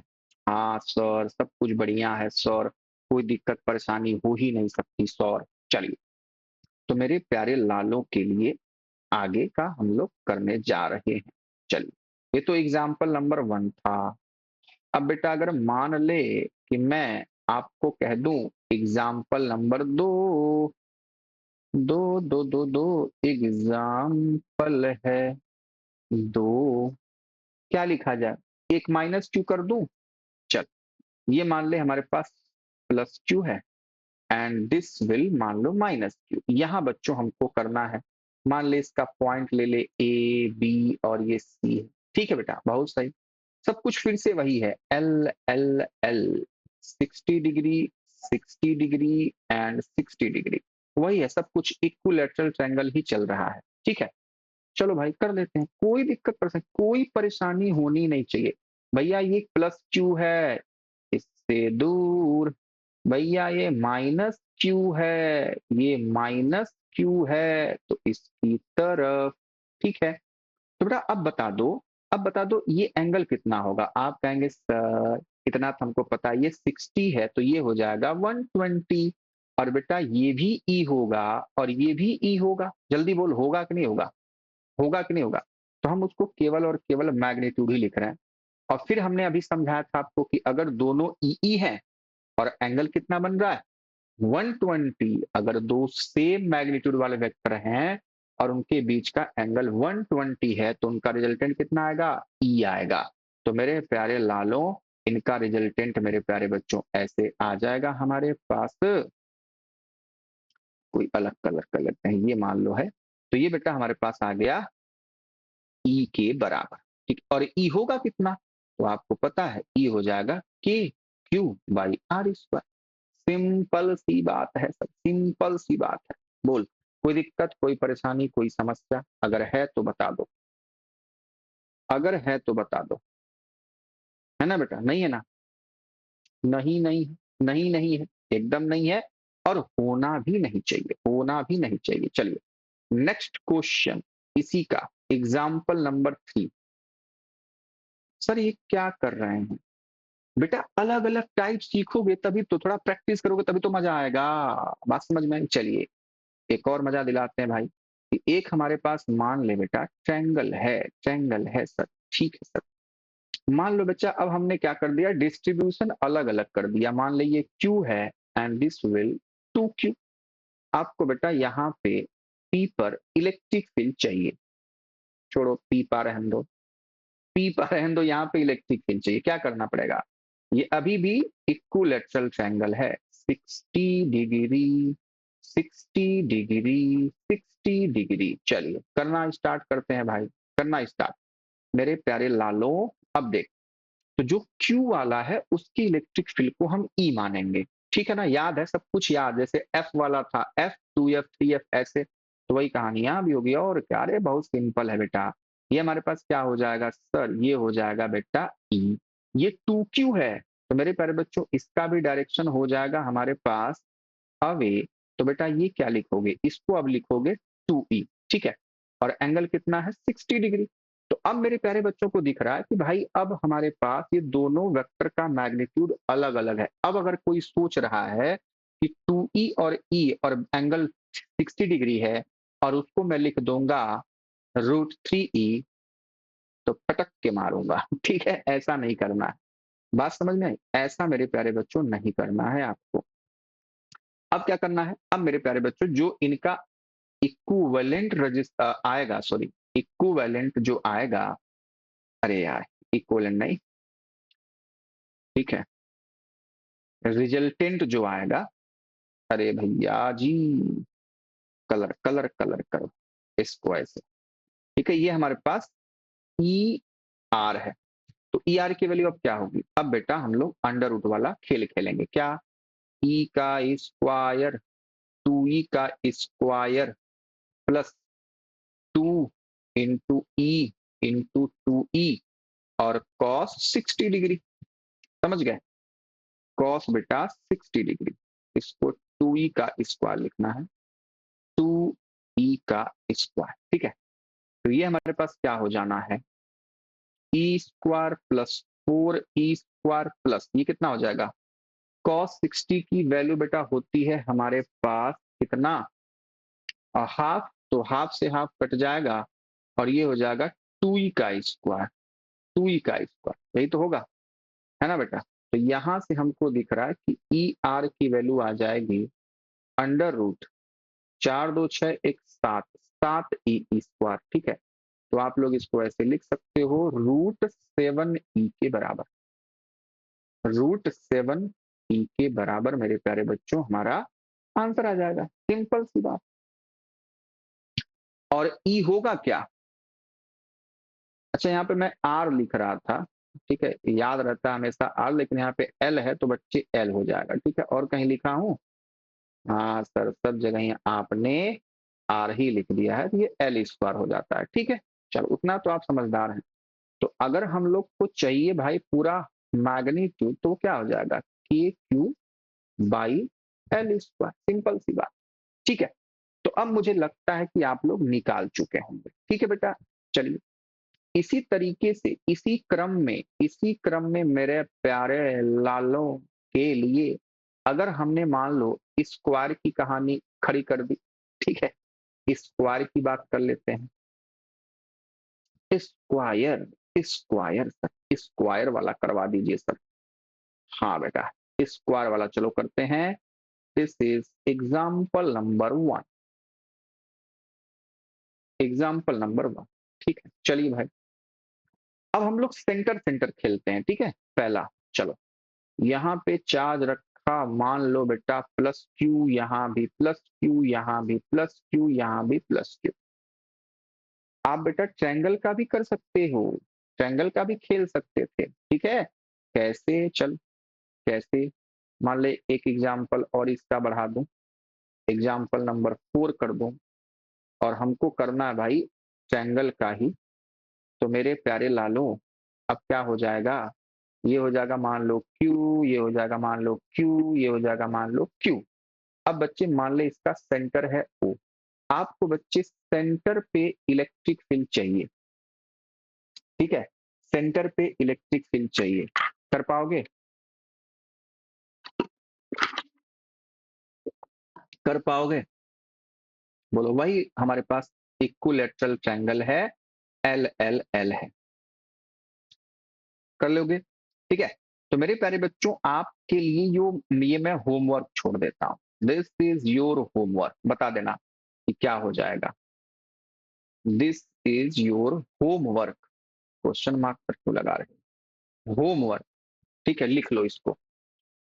हाँ सर, सब कुछ बढ़िया है सर। कोई दिक्कत परेशानी हो ही नहीं सकती सर। चलिए, तो मेरे प्यारे लालों के लिए आगे का हम लोग करने जा रहे हैं। चलिए, ये तो एग्जाम्पल नंबर 1 था। अब बेटा अगर मान ले कि मैं आपको कह दूं एग्जाम्पल नंबर 2, दो दो दो दो एग्जाम्पल है 2, क्या लिखा जाए? एक माइनस क्यू कर दूं? चल, ये मान ले हमारे पास प्लस क्यू है, एंड दिस विल मान लो माइनस क्यू। यहां बच्चों हमको करना है, मान ले इसका पॉइंट ले ले ए बी और ये सी है। ठीक है बेटा, बहुत सही। सब कुछ फिर से वही है, L L L, 60 degree, 60 degree and 60 degree, वही है। सब कुछ इक्विलैटरल ट्रायंगल ही चल रहा है। ठीक है, चलो भाई कर लेते हैं। कोई दिक्कत कोई परेशानी होनी नहीं चाहिए। भैया ये प्लस क्यू है, इससे दूर। भैया ये माइनस क्यू है, ये माइनस क्यू है, तो इसकी तरफ। ठीक है, तो बेटा अब बता दो, अब बता दो ये एंगल कितना होगा? आप कहेंगे सर कितना, तो हमको पता है ये 60 है, तो ये हो जाएगा 120। और बेटा ये भी ई होगा और ये भी ई होगा। जल्दी बोल, होगा कि नहीं होगा? होगा कि नहीं होगा? तो हम उसको केवल और केवल मैग्नीट्यूड ही लिख रहे हैं। और फिर हमने अभी समझाया था आपको कि अगर दोनों ई ई है और एंगल कितना बन रहा है? 120। अगर दो सेम मैग्नीट्यूड वाले वेक्टर हैं और उनके बीच का एंगल 120 है, तो उनका रिजल्टेंट कितना आएगा? ई आएगा। तो मेरे प्यारे लालों, इनका रिजल्टेंट मेरे प्यारे बच्चों ऐसे आ जाएगा हमारे पास। कोई अलग कलर कर लेते हैं, ये मान लो है। तो ये बेटा हमारे पास आ गया ई के बराबर। ठीक, और ई होगा कितना? तो आपको पता है ई हो जाएगा के Q by R square. Simple सी बात है सब, सिंपल सी बात है। बोल, कोई दिक्कत, कोई परेशानी, कोई समस्या अगर है तो बता दो, अगर है तो बता दो। है ना बेटा? नहीं है ना? नहीं नहीं, नहीं नहीं है, एकदम नहीं है, और होना भी नहीं चाहिए, होना भी नहीं चाहिए। चलिए, नेक्स्ट क्वेश्चन इसी का, एग्जाम्पल नंबर 3। सर ये क्या कर रहे हैं? बेटा अलग अलग टाइप सीखोगे तभी तो, थोड़ा प्रैक्टिस करोगे तभी तो मजा आएगा। बात समझ में आई? चलिए, एक और मजा दिलाते हैं भाई। कि एक हमारे पास मान ले बेटा ट्रायंगल है, ट्रायंगल है सर। ठीक है सर, मान लो बच्चा अब हमने क्या कर दिया? डिस्ट्रीब्यूशन अलग अलग कर दिया। मान ली ये Q है एंड दिस विल 2Q। आपको बेटा यहाँ पे P पर इलेक्ट्रिक फील्ड चाहिए। छोड़ो P पर रहने दो, पी पर रहने दो, यहाँ पे इलेक्ट्रिक फील्ड चाहिए, क्या करना पड़ेगा? ये अभी भी इक्विलैटरल ट्रायंगल है, 60 डिग्री, 60 डिग्री, 60 डिग्री। चलिए करना स्टार्ट करते हैं भाई, करना स्टार्ट मेरे प्यारे लालों। अब देख, तो जो Q वाला है उसकी इलेक्ट्रिक फील्ड को हम E मानेंगे, ठीक है ना? याद है, सब कुछ याद, जैसे F वाला था F, 2F, 3F, ऐसे, तो वही कहानी यहाँ भी होगी। और क्या, अरे बहुत सिंपल है बेटा। ये हमारे पास क्या हो जाएगा सर? ये हो जाएगा बेटा E। ये 2Q है, तो मेरे प्यारे बच्चों इसका भी डायरेक्शन हो जाएगा हमारे पास अवे। तो बेटा ये क्या लिखोगे? इसको अब लिखोगे 2E, ठीक है। और एंगल कितना है? 60 डिग्री। तो अब मेरे प्यारे बच्चों को दिख रहा है कि भाई अब हमारे पास ये दोनों वेक्टर का मैग्नीट्यूड अलग अलग है। अब अगर कोई सोच रहा है कि 2E और E और एंगल 60 डिग्री है और उसको मैं लिख दूंगा √3E, तो पटक के मारूंगा ठीक है, ऐसा नहीं करना है। बात समझ में आई? ऐसा मेरे प्यारे बच्चों नहीं करना है आपको। अब क्या करना है? अब मेरे प्यारे बच्चों जो इनका इक्विवेलेंट आएगा, सॉरी, इक्विवेलेंट जो आएगा, अरे यार इक्विवेलेंट नहीं, ठीक है, रिजल्टेंट जो आएगा, अरे भैया जी, कलर कलर कलर करो इसको ऐसे, ठीक है। ये हमारे पास ई आर है। तो ई आर की वैल्यू अब क्या होगी? अब बेटा हम लोग अंडर रूट वाला खेल खेलेंगे। क्या? ई का स्क्वायर, 2E का square plus 2 into E into 2E और कॉस 60 डिग्री। समझ गए? कॉस बेटा 60 डिग्री, इसको 2E का स्क्वायर लिखना है, 2E का स्क्वायर, ठीक है। तो ये हमारे पास क्या हो जाना है? E square plus 4E square plus ये कितना हो जाएगा? कॉस 60 की वैल्यू बेटा होती है हमारे पास कितना? हाफ, तो हाफ से हाफ कट जाएगा और ये हो जाएगा 2E का स्क्वायर, 2E का स्क्वायर, यही तो होगा, है ना बेटा? तो यहां से हमको दिख रहा है कि ई आर की वैल्यू आ जाएगी अंडर रूट 4 2 6 1 7, 7E स्क्वायर, ठीक है। तो आप लोग इसको ऐसे लिख सकते हो, √7E के बराबर, √7E के बराबर मेरे प्यारे बच्चों हमारा आंसर आ जाएगा। सिंपल सी बात। और ई होगा क्या? अच्छा, यहाँ पे मैं आर लिख रहा था, ठीक है, याद रहता है हमेशा आर, लेकिन यहाँ पे एल है तो बच्चे एल हो जाएगा, ठीक है। और कहीं लिखा हूं? हाँ सर, सब जगह ही आपने आर ही लिख दिया है, तो ये एल स्क्वायर हो जाता है, ठीक है। चलो उतना तो आप समझदार हैं। तो अगर हम लोग को चाहिए भाई पूरा मैग्नीट्यूड, तो क्या हो जाएगा? KQ/L स्क्वायर, सिंपल सी बात, ठीक है। तो अब मुझे लगता है कि आप लोग निकाल चुके होंगे, ठीक है बेटा। चलिए इसी तरीके से, इसी क्रम में मेरे प्यारे लालों के लिए, अगर हमने मान लो स्क्वायर की कहानी खड़ी कर दी, ठीक है, स्क्वायर की बात कर लेते हैं। स्क्वायर, स्क्वायर सर, स्क्वायर वाला करवा दीजिए सर। हाँ बेटा, स्क्वायर वाला चलो करते हैं। This is example number 1, example number 1, ठीक है। चलिए भाई, अब हम लोग सेंटर सेंटर खेलते हैं, ठीक है। पहला, चलो यहाँ पे चार्ज रखा, मान लो बेटा प्लस क्यू, यहाँ भी प्लस क्यू, यहाँ भी प्लस क्यू, यहाँ भी प्लस क्यू। आप बेटा ट्रायंगल का भी कर सकते हो, ट्रायंगल का भी खेल सकते थे, ठीक है। कैसे? चल, कैसे? मान ले एक एग्जाम्पल और इसका बढ़ा दूं, एग्जाम्पल नंबर 4 कर दूं, और हमको करना है भाई ट्रायंगल का ही। तो मेरे प्यारे लालो, अब क्या हो जाएगा? ये हो जाएगा मान लो Q, ये हो जाएगा मान लो Q, ये हो जाएगा मान लो Q। अब बच्चे मान ले इसका सेंटर है O, आपको बच्चे सेंटर पे इलेक्ट्रिक फील्ड चाहिए, ठीक है। सेंटर पे इलेक्ट्रिक फील्ड चाहिए, कर पाओगे? कर पाओगे? बोलो। वही हमारे पास इक्विलैटरल ट्रायंगल है, एल एल एल है, कर लोगे? ठीक है। तो मेरे प्यारे बच्चों, आपके लिए ये मैं होमवर्क छोड़ देता हूं। दिस इज योर होमवर्क, बता देना कि क्या हो जाएगा। This is your homework, question mark पर क्यों लगा रहे हो? होमवर्क, ठीक है, लिख लो इसको।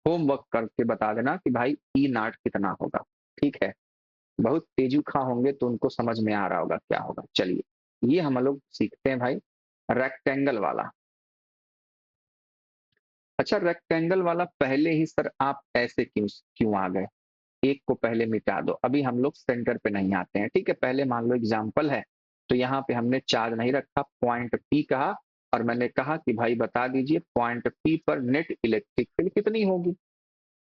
होमवर्क करके बता देना कि भाई ई नॉट कितना होगा, ठीक है। बहुत तेजुखा होंगे तो उनको समझ में आ रहा होगा क्या होगा। चलिए, ये हम लोग सीखते हैं भाई रेक्टेंगल वाला। अच्छा, रेक्टेंगल वाला पहले ही सर आप ऐसे क्यों क्यों आ गए? एक को पहले मिटा दो, अभी हम लोग सेंटर पे नहीं आते हैं, ठीक है। पहले मान लो एग्जाम्पल है, तो यहाँ पे हमने चार्ज नहीं रखा, पॉइंट पी कहा, और मैंने कहा कि भाई बता दीजिए पॉइंट पी पर नेट इलेक्ट्रिक फील्ड कितनी होगी।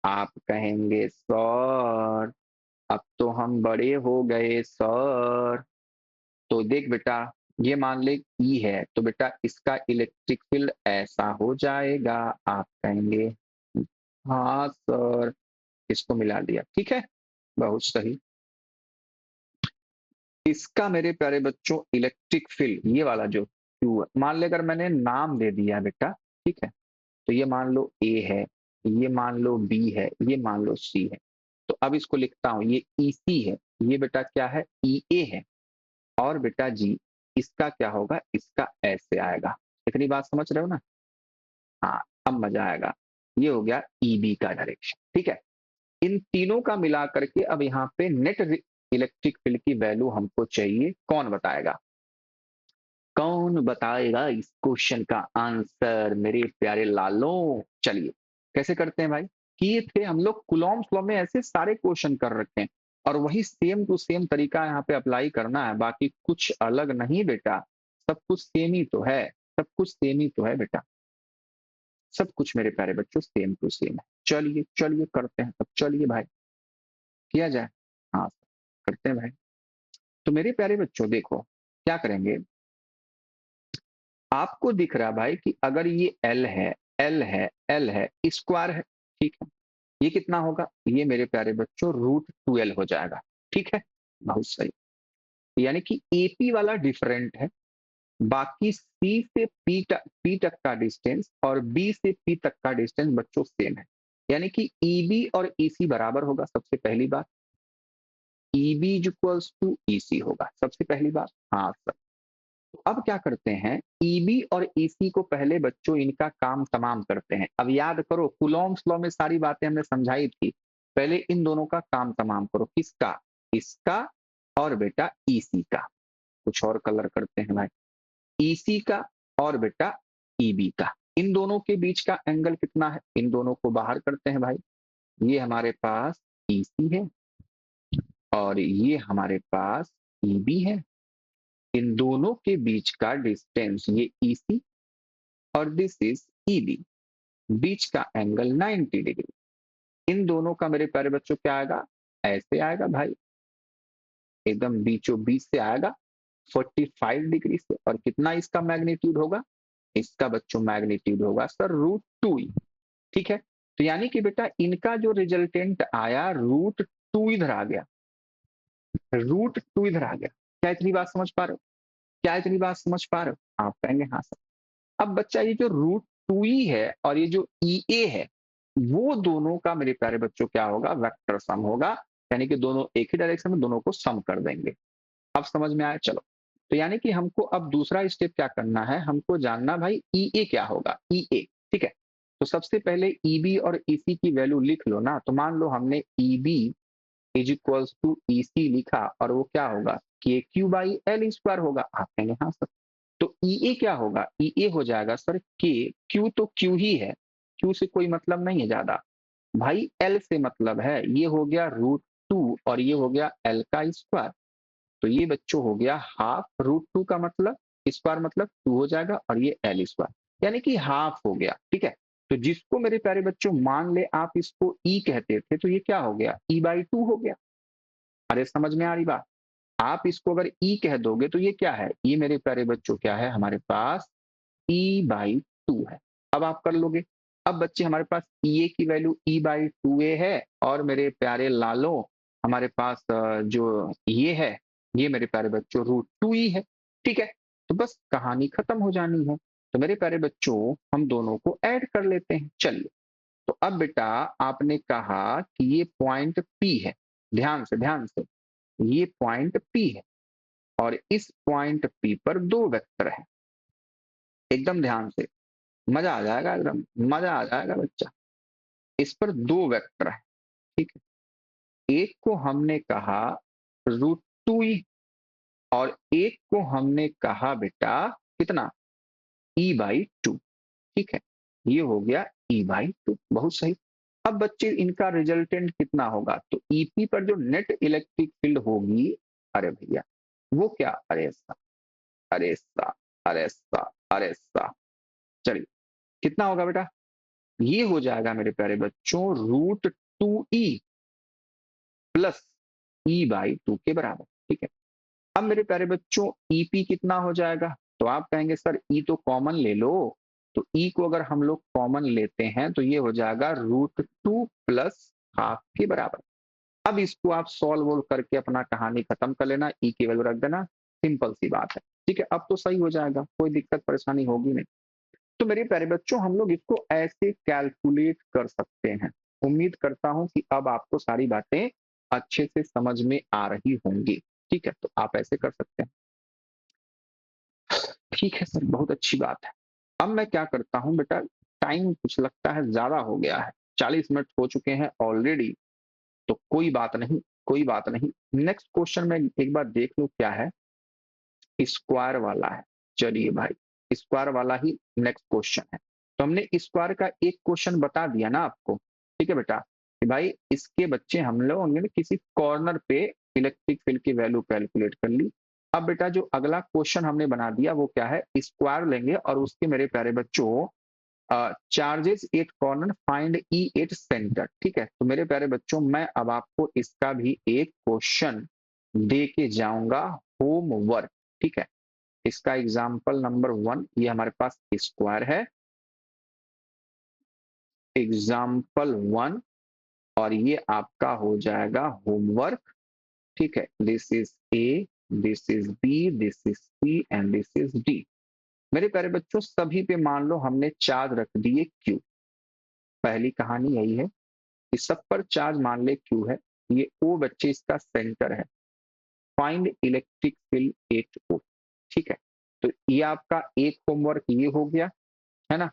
आप कहेंगे सर अब तो हम बड़े हो गए सर। तो देख बेटा, ये मान ले ई है, तो बेटा इसका इलेक्ट्रिक फील्ड ऐसा हो जाएगा। आप कहेंगे हाँ सर, इसको मिला दिया, ठीक है, बहुत सही। इसका मेरे प्यारे बच्चों इलेक्ट्रिक फील्ड ये वाला जो क्यू है, मान ले अगर मैंने नाम दे दिया बेटा, ठीक है, तो ये मान लो ए है, ये मान लो बी है, ये मान लो सी है। तो अब इसको लिखता हूं, ये ई सी है, ये बेटा क्या है ई ए है, और बेटा जी इसका क्या होगा, इसका ऐसे आएगा। इतनी बात समझ रहे हो ना? हाँ, अब मजा आएगा। ये हो गया ई बी का डायरेक्शन, ठीक है। इन तीनों का मिला करके अब यहाँ पे नेट इलेक्ट्रिक फील्ड की वैल्यू हमको चाहिए, कौन बताएगा? कौन बताएगा इस क्वेश्चन का आंसर मेरे प्यारे लालों? चलिए, कैसे करते हैं भाई? किए थे हम लोग कूलॉम्स लॉ में, ऐसे सारे क्वेश्चन कर रखे हैं, और वही सेम टू सेम तरीका यहाँ पे अप्लाई करना है, बाकी कुछ अलग नहीं बेटा, सब कुछ सेम ही तो है, सब कुछ सेम ही तो है बेटा, सब कुछ मेरे प्यारे बच्चों सेम टू सेम है। चलिए चलिए करते हैं, अब चलिए भाई किया जाए। हाँ, करते हैं भाई। तो मेरे प्यारे बच्चों देखो क्या करेंगे, आपको दिख रहा है भाई कि अगर ये एल है, एल है, एल है, स्क्वायर है, ठीक है, ये कितना होगा, ये मेरे प्यारे बच्चों √12 हो जाएगा, ठीक है, बहुत सही। यानी कि एपी वाला डिफरेंट है, बाकी सी से पी तक का डिस्टेंस और बी से पी तक का डिस्टेंस बच्चों सेम है। यानी कि ईबी और ईसी बराबर होगा, सबसे पहली बात। EB is equals to EC होगा, सबसे पहली बात। हाँ सर। तो अब क्या करते हैं, ईबी और ईसी को पहले बच्चों इनका काम तमाम करते हैं। अब याद करो कूलॉम्स लॉ में सारी बातें हमने समझाई थी, पहले इन दोनों का काम तमाम करो, किसका, इसका और बेटा ईसी का। कुछ और कलर करते हैं भाई, ईसी का और बेटा ईबी का। इन दोनों के बीच का एंगल कितना है, इन दोनों को बाहर करते हैं भाई। ये हमारे पास ईसी है और ये हमारे पास ईबी है। इन दोनों के बीच का डिस्टेंस ये ईसी और दिस इज ईबी, बीच का एंगल 90 डिग्री। इन दोनों का मेरे प्यारे बच्चों क्या आएगा, ऐसे आएगा भाई, एकदम बीचों बीच से आएगा 45 डिग्री से। और कितना इसका मैग्नीट्यूड होगा, इसका बच्चों मैग्नीट्यूड होगा सर √2, ठीक है। तो यानी कि बेटा इनका जो रिजल्टेंट आया √2 इधर आ गया, √2 इधर आ गया। क्या इतनी बात समझ पा रहे हो? क्या इतनी बात समझ पा रहे हो? आप कहेंगे हाँ सर। अब बच्चा ये जो √2 ई है और ये जो ई ए है, वो दोनों का मेरे प्यारे बच्चों क्या होगा, वेक्टर सम होगा। यानी कि दोनों एक ही डायरेक्शन में, दोनों को सम कर देंगे। अब समझ में आया? चलो, तो यानी कि हमको अब दूसरा स्टेप क्या करना है, हमको जानना भाई ई ए क्या होगा, ई ए, ठीक है। तो सबसे पहले ईबी और ईसी की वैल्यू लिख लो ना। तो मान लो हमने EB is equals to EC लिखा, और वो क्या होगा, के क्यू बाई एल स्क्वायर होगा। आप कहेंगे हाँ सर। तो ई ए क्या होगा, ई ए हो जाएगा सर के, क्यू तो क्यू ही है, क्यू से कोई मतलब नहीं है ज्यादा भाई, एल से मतलब है। ये हो गया √2 और ये हो गया एल का स्क्वायर। तो ये बच्चों हो गया हाफ √2 का मतलब स्क्वायर मतलब 2 हो जाएगा, और ये एल स्क्वायर यानी कि हाफ हो गया, ठीक है। तो जिसको मेरे प्यारे बच्चों मान ले आप इसको ई कहते थे, तो ये क्या हो गया, E/2 हो गया। अरे समझ में आ रही बात? आप इसको अगर ई कह दोगे तो ये क्या है, ये मेरे प्यारे बच्चों क्या है हमारे पास E/2 है। अब आप कर लोगे। अब बच्चे हमारे पास ई ए की वैल्यू E/2a है, और मेरे प्यारे लालों हमारे पास जो ये है, ये मेरे प्यारे बच्चों √2 है, ठीक है। तो बस कहानी खत्म हो जानी है। तो मेरे प्यारे बच्चों हम दोनों को ऐड कर लेते हैं, चलिए। तो अब बेटा आपने कहा कि ये पॉइंट पी है, ध्यान से, ये पॉइंट पी है, और इस पॉइंट पी पर दो वेक्टर है, एकदम ध्यान से, मजा आ जाएगा, एकदम मजा आ जाएगा बच्चा। इस पर दो वेक्टर है, ठीक है। एक को हमने कहा √2e और एक को हमने कहा बेटा कितना, e/2, ठीक है। ये हो गया e/2, बहुत सही। अब बच्चे इनका रिजल्टेंट कितना होगा, तो ईपी पर जो नेट इलेक्ट्रिक फील्ड होगी, अरे भैया वो क्या, अरे सा, अरे सा, अरे सा, अरे सा, चलिए कितना होगा बेटा, ये हो जाएगा मेरे प्यारे बच्चों √2e प्लस e/2 के बराबर, ठीक है। अब मेरे प्यारे बच्चों ईपी कितना हो जाएगा, तो आप कहेंगे सर ई तो कॉमन ले लो, तो ई को अगर हम लोग कॉमन लेते हैं तो ये हो जाएगा √2 प्लस हाफ के बराबर। अब इसको आप सॉल्व वोल्व करके अपना कहानी खत्म कर लेना, ई की वैल्यू रख देना, सिंपल सी बात है, ठीक है। अब तो सही हो जाएगा, कोई दिक्कत परेशानी होगी नहीं। तो मेरे प्यारे बच्चों हम लोग इसको ऐसे कैलकुलेट कर सकते हैं। उम्मीद करता हूं कि अब आपको सारी बातें अच्छे से समझ में आ रही होंगी, ठीक है। तो आप ऐसे कर सकते हैं, ठीक है सर, बहुत अच्छी बात है। अब मैं क्या करता हूं बेटा, टाइम कुछ लगता है ज्यादा हो गया है, 40 मिनट हो चुके हैं ऑलरेडी, तो कोई बात नहीं, कोई बात नहीं। नेक्स्ट क्वेश्चन में एक बार देख लो क्या है, स्क्वायर वाला है। चलिए भाई स्क्वायर वाला ही नेक्स्ट क्वेश्चन है। तो हमने स्क्वायर का एक क्वेश्चन बता दिया ना आपको, ठीक है बेटा, कि भाई इसके बच्चे हम लोगों ने किसी कॉर्नर पे इलेक्ट्रिक फील्ड की वैल्यू कैलकुलेट कर ली। अब बेटा जो अगला क्वेश्चन हमने बना दिया वो क्या है, स्क्वायर लेंगे और उसके मेरे प्यारे बच्चों charges at corner find E at centre, ठीक है। तो मेरे प्यारे बच्चों मैं अब आपको इसका भी एक क्वेश्चन दे के जाऊंगा, होमवर्क, ठीक है। इसका एग्जाम्पल नंबर 1 ये हमारे पास स्क्वायर है, एग्जाम्पल 1, और ये आपका हो जाएगा होमवर्क, ठीक है। This is A, this is B, this is C and this is D. मेरे प्यारे बच्चों सभी पे मान लो हमने चार्ज रख दिए क्यू, पहली कहानी यही है कि सब पर चार्ज मान ले क्यू है, ये ओ बच्चे इसका सेंटर है, फाइंड इलेक्ट्रिक फील्ड एट ओ, ठीक है। तो ये आपका एक होमवर्क ये हो गया, है ना।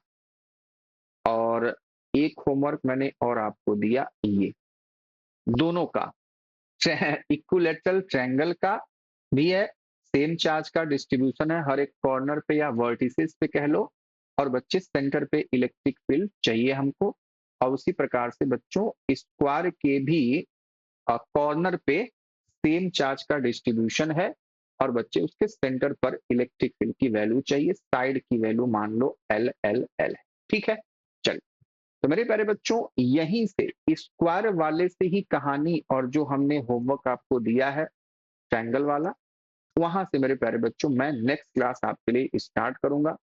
और एक होमवर्क मैंने और आपको दिया ये दोनों का, इक्विलेटरल ट्रायंगल का भी है, सेम चार्ज का डिस्ट्रीब्यूशन है हर एक कॉर्नर पे या वर्टिसेस पे कह लो, और बच्चे सेंटर पे इलेक्ट्रिक फील्ड चाहिए हमको। और उसी प्रकार से बच्चों स्क्वायर के भी कॉर्नर पे सेम चार्ज का डिस्ट्रीब्यूशन है और बच्चे उसके सेंटर पर इलेक्ट्रिक फील्ड की वैल्यू चाहिए, साइड की वैल्यू मान लो एल एल एल है, ठीक है। चलिए तो मेरे प्यारे बच्चों यहीं से स्क्वायर वाले से ही कहानी, और जो हमने होमवर्क आपको दिया है ट्रायंगल वाला, वहां से मेरे प्यारे बच्चों मैं नेक्स्ट क्लास आपके लिए स्टार्ट करूंगा।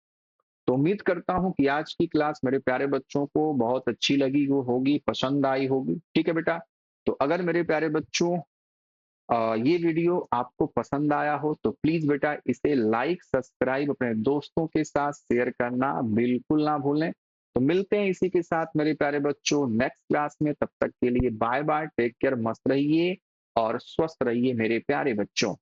तो उम्मीद करता हूं कि आज की क्लास मेरे प्यारे बच्चों को बहुत अच्छी लगी वो होगी, पसंद आई होगी, ठीक है बेटा। तो अगर मेरे प्यारे बच्चों ये वीडियो आपको पसंद आया हो तो प्लीज बेटा इसे लाइक सब्सक्राइब अपने दोस्तों के साथ शेयर करना बिल्कुल ना भूलें। तो मिलते हैं इसी के साथ मेरे प्यारे बच्चों नेक्स्ट क्लास में, तब तक के लिए बाय बाय, टेक केयर, मस्त रहिए और स्वस्थ रहिए मेरे प्यारे बच्चों।